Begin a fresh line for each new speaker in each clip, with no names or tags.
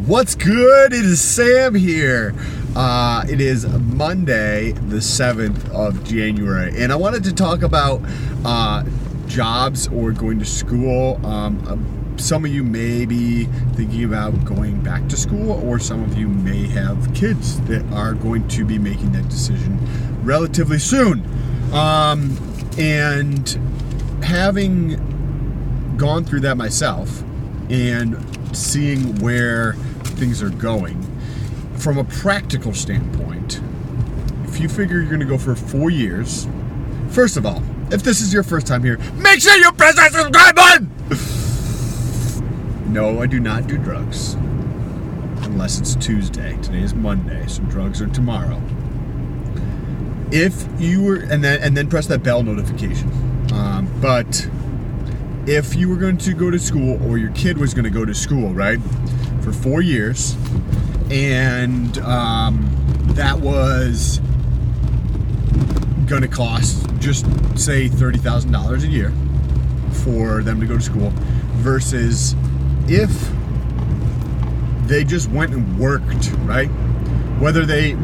What's good? It is Sam here. It is Monday, the 7th of January, and I wanted to talk about jobs or going to school. Some of you may be thinking about going back to school, or some of you may have kids that are going to be making that decision relatively soon. And having gone through that myself and seeing where things are going from a practical standpoint, if you figure you're going to go for 4 years, first of all, if this is your first time here, make sure you press that subscribe button. No, I do not do drugs unless it's Tuesday. Today is Monday, so drugs are tomorrow. If you were, and then press that bell notification. But if you were going to go to school, or your kid was going to go to school, right, for 4 years, and that was going to cost, just say, $30,000 a year for them to go to school, versus if they just went and worked, right? Whether they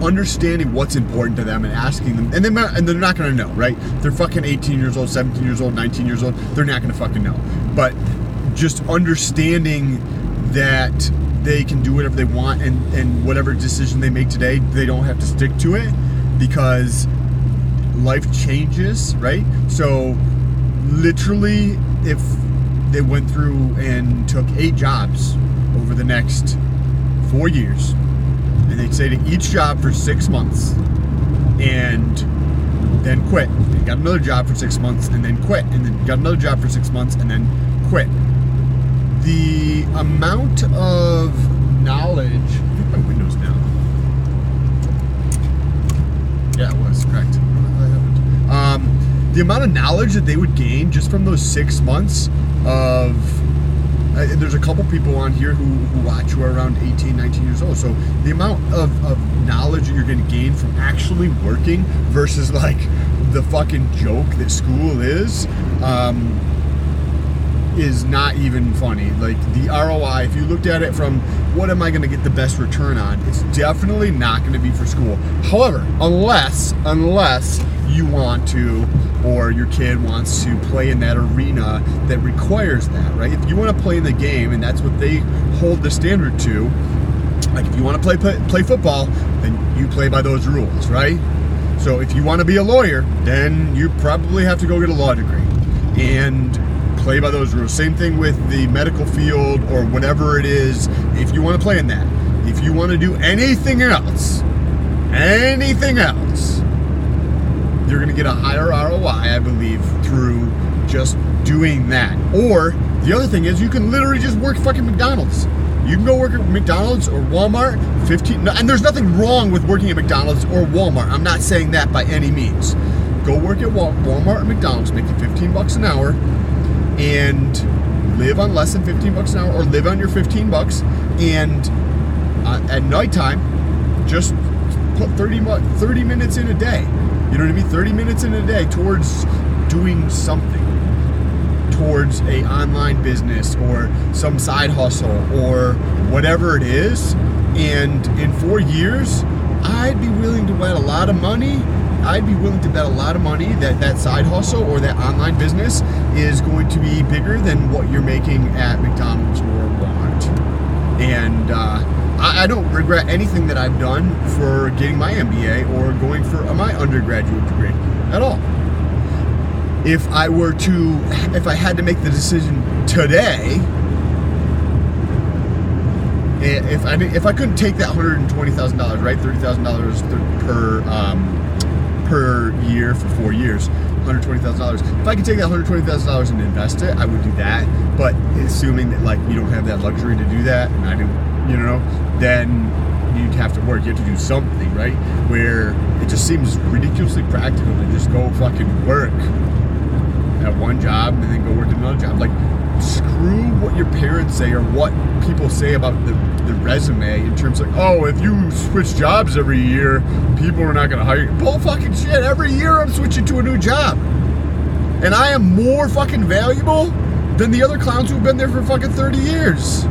understanding what's important to them and asking them, and they're not going to know, right? They're fucking 18 years old, 17 years old, 19 years old. They're not going to fucking know. But just understanding that they can do whatever they want, and whatever decision they make today, they don't have to stick to it, because life changes, right? So literally, if they went through and took 8 jobs over the next 4 years, and they'd say to each job for 6 months, and then quit. They got another job for 6 months, and then quit, and then got another job for 6 months, and then quit. The amount of knowledge, I think my window's down. Yeah, it was, correct. The amount of knowledge that they would gain just from those 6 months of, there's a couple people on here who watch who are around 18, 19 years old. So the amount of knowledge that you're going to gain from actually working versus like the fucking joke that school is not even funny. Like the ROI, if you looked at it from what am I going to get the best return on, it's definitely not going to be for school. However, unless you want to, or your kid wants to play in that arena that requires that, right? If you want to play in the game, and that's what they hold the standard to, like if you want to play football, then you play by those rules, right? So if you want to be a lawyer, then you probably have to go get a law degree and play by those rules. Same thing with the medical field or whatever it is. If you want to play in that, if you want to do anything else, you're going to get a higher ROI, I believe, through just doing that. Or the other thing is, you can literally just work fucking McDonald's. You can go work at McDonald's or Walmart, and there's nothing wrong with working at McDonald's or Walmart. I'm not saying that by any means. Go work at Walmart or McDonald's, make you $15 an hour, and live on less than $15 an hour, or live on your $15, and at nighttime, just put 30 minutes in a day. You know what I mean? 30 minutes in a day towards doing something, towards a online business or some side hustle or whatever it is. And in 4 years, I'd be willing to bet a lot of money. That side hustle or that online business is going to be bigger than what you're making at McDonald's or Walmart. And I don't regret anything that I've done for getting my MBA or going for my undergraduate degree at all. If I had to make the decision today, if I couldn't take that $120,000, right, $30,000 per year for 4 years, $120,000. If I could take that $120,000 and invest it, I would do that. But assuming that like you don't have that luxury to do that, and I do, then you'd have to work. You have to do something, right? Where it just seems ridiculously practical to just go fucking work at one job and then go work at another job. Like, screw what your parents say or what people say about the resume in terms of, oh, if you switch jobs every year, people are not going to hire you. Bull fucking shit. Every year I'm switching to a new job. And I am more fucking valuable than the other clowns who've been there for fucking 30 years.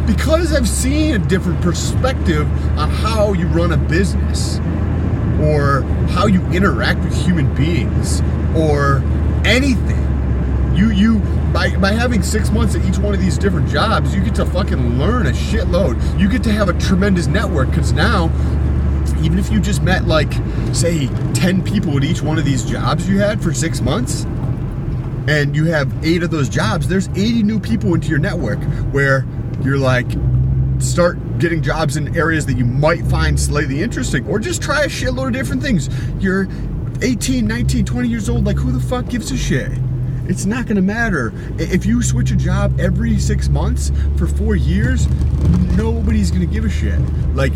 because I've seen a different perspective on how you run a business, or how you interact with human beings, or anything. You by having 6 months at each one of these different jobs, you get to fucking learn a shitload. You get to have a tremendous network, because now, even if you just met, like, say, 10 people at each one of these jobs you had for 6 months, and you have 8 of those jobs, there's 80 new people into your network, where you're like, start getting jobs in areas that you might find slightly interesting, or just try a shitload of different things. You're 18, 19, 20 years old, like, who the fuck gives a shit? It's not gonna matter. If you switch a job every 6 months for 4 years, nobody's gonna give a shit. Like,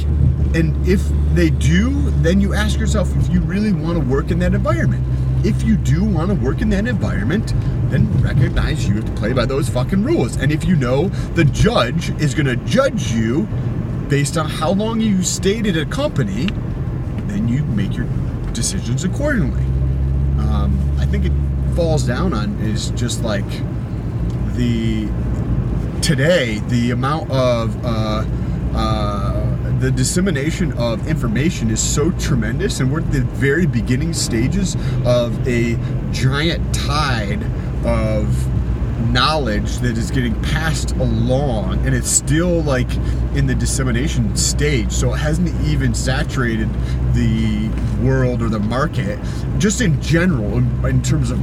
and if they do, then you ask yourself if you really wanna work in that environment. If you do wanna work in that environment, then recognize you have to play by those fucking rules. And if you know the judge is gonna judge you based on how long you stayed at a company, then you make your decisions accordingly. I think it falls down on is just like the amount of the dissemination of information is so tremendous, and we're at the very beginning stages of a giant tide of knowledge that is getting passed along, and it's still like in the dissemination stage, so it hasn't even saturated the world or the market. Just in general, in terms of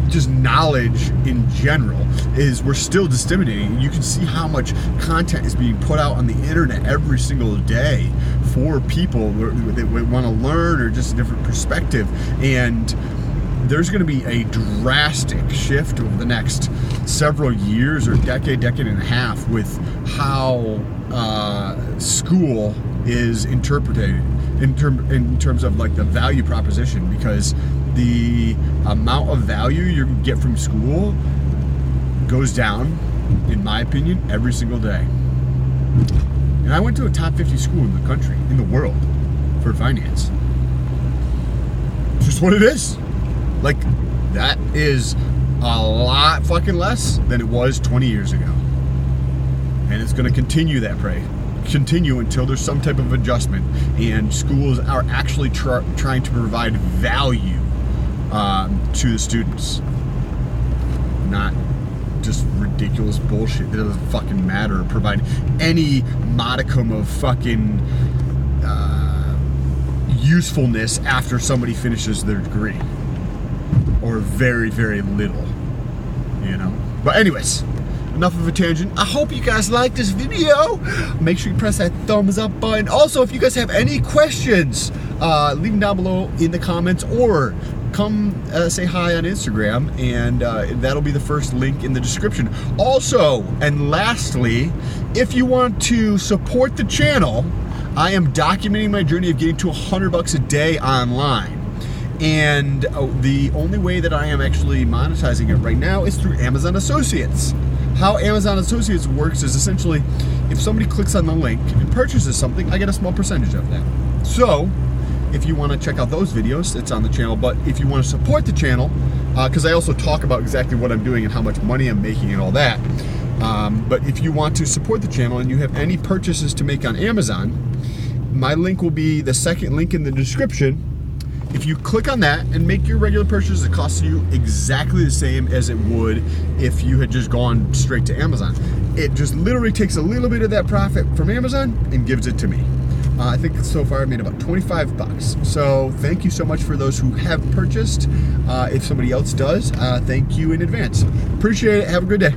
just knowledge in general, is we're still disseminating. You can see how much content is being put out on the internet every single day for people that want to learn, or just a different perspective. And there's going to be a drastic shift over the next several years, or decade and a half, with how school is interpreted in terms of like the value proposition, because the amount of value you get from school goes down, in my opinion, every single day. And I went to a top 50 school in the country, in the world, for finance. It's just what it is. Like, that is a lot fucking less than it was 20 years ago. And it's going to continue that continue until there's some type of adjustment, and schools are actually trying to provide value to the students, not just ridiculous bullshit that doesn't fucking matter, or provide any modicum of fucking usefulness after somebody finishes their degree, or very, very little, you know. But anyways, enough of a tangent. I hope you guys like this video. Make sure you press that thumbs up button. Also, if you guys have any questions, leave them down below in the comments, or come say hi on Instagram, and that'll be the first link in the description. Also, and lastly, if you want to support the channel, I am documenting my journey of getting to $100 a day online. And the only way that I am actually monetizing it right now is through Amazon Associates. How Amazon Associates works is essentially, if somebody clicks on the link and purchases something, I get a small percentage of that. So, if you want to check out those videos, it's on the channel. But if you want to support the channel, because I also talk about exactly what I'm doing and how much money I'm making and all that. But if you want to support the channel and you have any purchases to make on Amazon, my link will be the second link in the description. If you click on that and make your regular purchase, it costs you exactly the same as it would if you had just gone straight to Amazon. It just literally takes a little bit of that profit from Amazon and gives it to me. I think so far I've made about $25. So thank you so much for those who have purchased. If somebody else does, thank you in advance. Appreciate it. Have a good day.